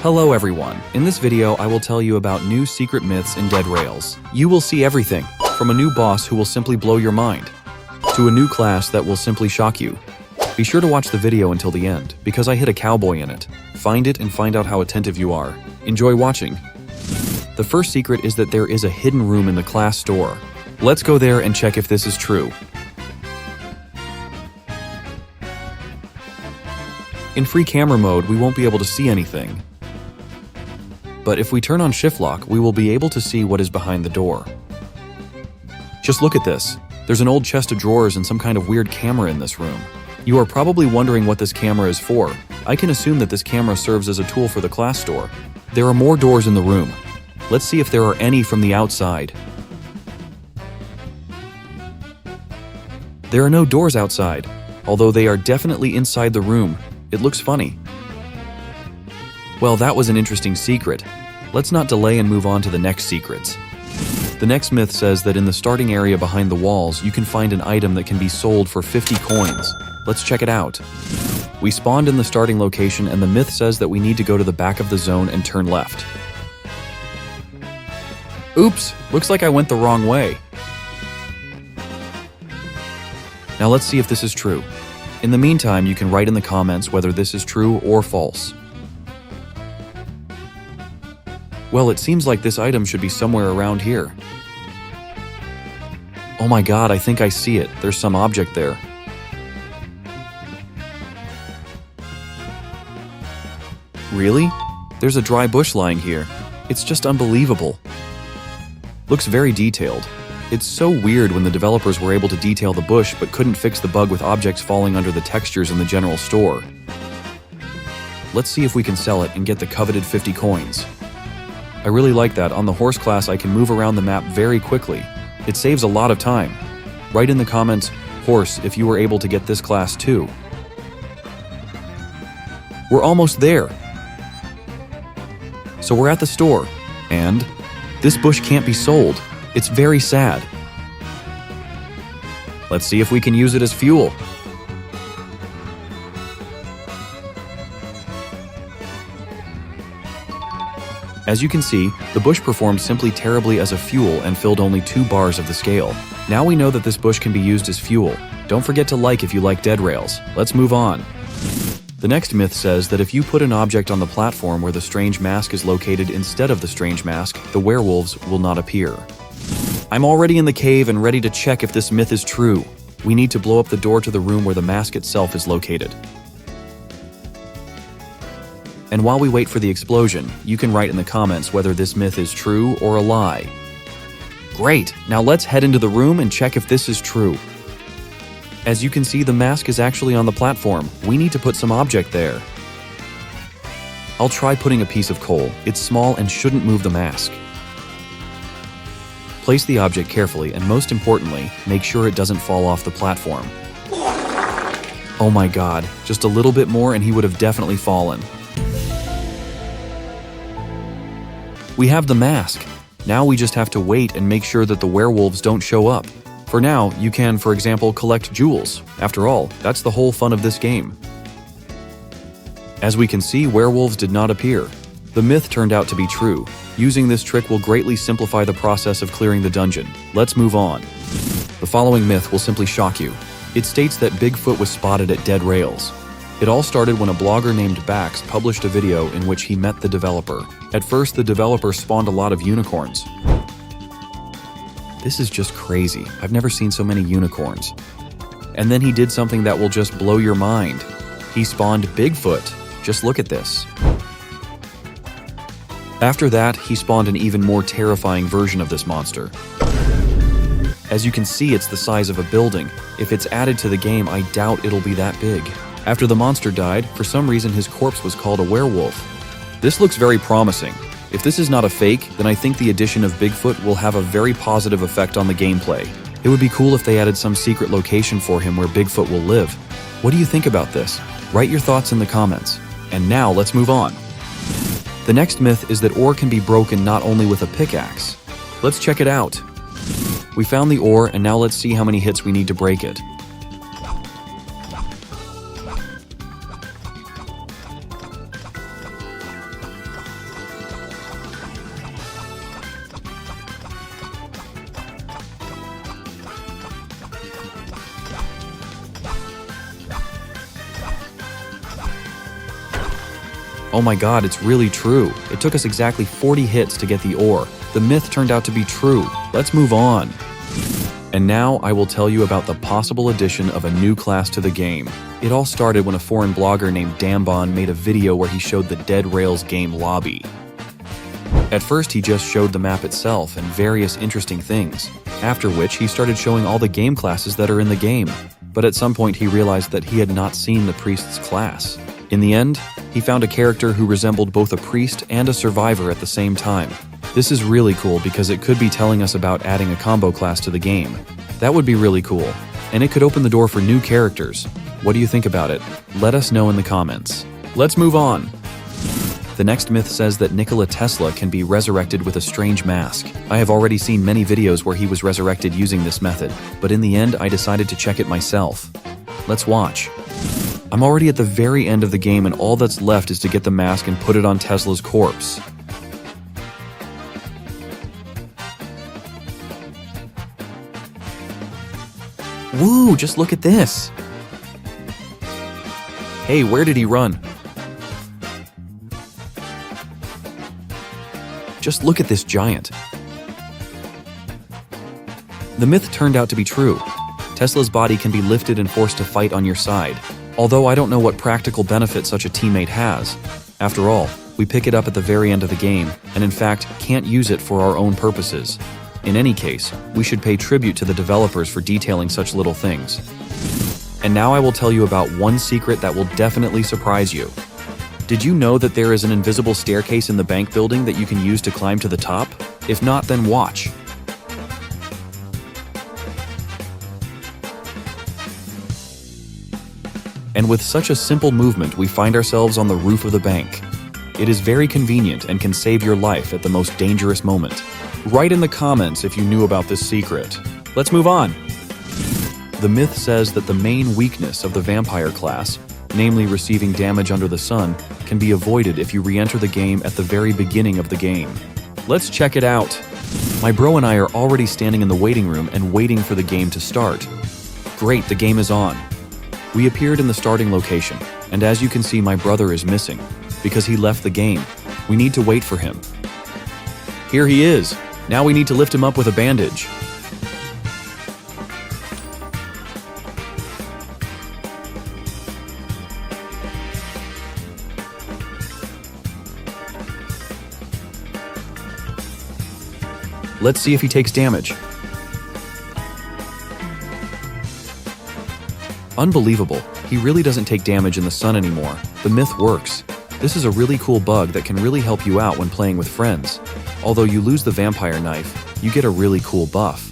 Hello everyone, in this video I will tell you about new secret myths in Dead Rails. You will see everything, from a new boss who will simply blow your mind, to a new class that will simply shock you. Be sure to watch the video until the end, because I hit a cowboy in it. Find it and find out how attentive you are. Enjoy watching. The first secret is that there is a hidden room in the class store. Let's go there and check if this is true. In free camera mode, we won't be able to see anything. But if we turn on shift lock, we will be able to see what is behind the door. Just look at this. There's an old chest of drawers and some kind of weird camera in this room. You are probably wondering what this camera is for. I can assume that this camera serves as a tool for the class store. There are more doors in the room. Let's see if there are any from the outside. There are no doors outside, although they are definitely inside the room. It looks funny. Well, that was an interesting secret. Let's not delay and move on to the next secrets. The next myth says that in the starting area behind the walls, you can find an item that can be sold for 50 coins. Let's check it out. We spawned in the starting location and the myth says that we need to go to the back of the zone and turn left. Oops, looks like I went the wrong way. Now let's see if this is true. In the meantime, you can write in the comments whether this is true or false. Well, it seems like this item should be somewhere around here. Oh my god, I think I see it. There's some object there. Really? There's a dry bush lying here. It's just unbelievable. Looks very detailed. It's so weird when the developers were able to detail the bush but couldn't fix the bug with objects falling under the textures in the general store. Let's see if we can sell it and get the coveted 50 coins. I really like that. On the horse class, I can move around the map very quickly. It saves a lot of time. Write in the comments, horse, if you were able to get this class too. We're almost there. So we're at the store, and this bush can't be sold. It's very sad. Let's see if we can use it as fuel. As you can see, the bush performed simply terribly as a fuel and filled only 2 bars of the scale. Now we know that this bush can be used as fuel. Don't forget to like if you like Dead Rails. Let's move on. The next myth says that if you put an object on the platform where the strange mask is located instead of the strange mask, the werewolves will not appear. I'm already in the cave and ready to check if this myth is true. We need to blow up the door to the room where the mask itself is located. And while we wait for the explosion, you can write in the comments whether this myth is true or a lie. Great! Now let's head into the room and check if this is true. As you can see, the mask is actually on the platform. We need to put some object there. I'll try putting a piece of coal. It's small and shouldn't move the mask. Place the object carefully and most importantly, make sure it doesn't fall off the platform. Oh my god, just a little bit more and he would have definitely fallen. We have the mask. Now we just have to wait and make sure that the werewolves don't show up. For now, you can, for example, collect jewels. After all, that's the whole fun of this game. As we can see, werewolves did not appear. The myth turned out to be true. Using this trick will greatly simplify the process of clearing the dungeon. Let's move on. The following myth will simply shock you. It states that Bigfoot was spotted at Dead Rails. It all started when a blogger named Bax published a video in which he met the developer. At first, the developer spawned a lot of unicorns. This is just crazy. I've never seen so many unicorns. And then he did something that will just blow your mind. He spawned Bigfoot. Just look at this. After that, he spawned an even more terrifying version of this monster. As you can see, it's the size of a building. If it's added to the game, I doubt it'll be that big. After the monster died, for some reason his corpse was called a werewolf. This looks very promising. If this is not a fake, then I think the addition of Bigfoot will have a very positive effect on the gameplay. It would be cool if they added some secret location for him where Bigfoot will live. What do you think about this? Write your thoughts in the comments. And now let's move on. The next myth is that ore can be broken not only with a pickaxe. Let's check it out. We found the ore and now let's see how many hits we need to break it. Oh my god, it's really true. It took us exactly 40 hits to get the ore. The myth turned out to be true. Let's move on. And now I will tell you about the possible addition of a new class to the game. It all started when a foreign blogger named Dambon made a video where he showed the Dead Rails game lobby. At first he just showed the map itself and various interesting things, after which he started showing all the game classes that are in the game. But at some point he realized that he had not seen the priest's class. In the end, he found a character who resembled both a priest and a survivor at the same time. This is really cool because it could be telling us about adding a combo class to the game. That would be really cool, and it could open the door for new characters. What do you think about it? Let us know in the comments. Let's move on. The next myth says that Nikola Tesla can be resurrected with a strange mask. I have already seen many videos where he was resurrected using this method, but in the end I decided to check it myself. Let's watch. I'm already at the very end of the game and all that's left is to get the mask and put it on Tesla's corpse. Woo, just look at this! Hey, where did he run? Just look at this giant. The myth turned out to be true. Tesla's body can be lifted and forced to fight on your side, although I don't know what practical benefit such a teammate has. After all, we pick it up at the very end of the game, and in fact, can't use it for our own purposes. In any case, we should pay tribute to the developers for detailing such little things. And now I will tell you about one secret that will definitely surprise you. Did you know that there is an invisible staircase in the bank building that you can use to climb to the top? If not, then watch. And with such a simple movement, we find ourselves on the roof of the bank. It is very convenient and can save your life at the most dangerous moment. Write in the comments if you knew about this secret. Let's move on. The myth says that the main weakness of the vampire class, namely receiving damage under the sun, can be avoided if you re-enter the game at the very beginning of the game. Let's check it out. My bro and I are already standing in the waiting room and waiting for the game to start. Great, the game is on. We appeared in the starting location, and as you can see, my brother is missing, because he left the game. We need to wait for him. Here he is. Now we need to lift him up with a bandage. Let's see if he takes damage. Unbelievable. He really doesn't take damage in the sun anymore. The myth works. This is a really cool bug that can really help you out when playing with friends. Although you lose the vampire knife, you get a really cool buff.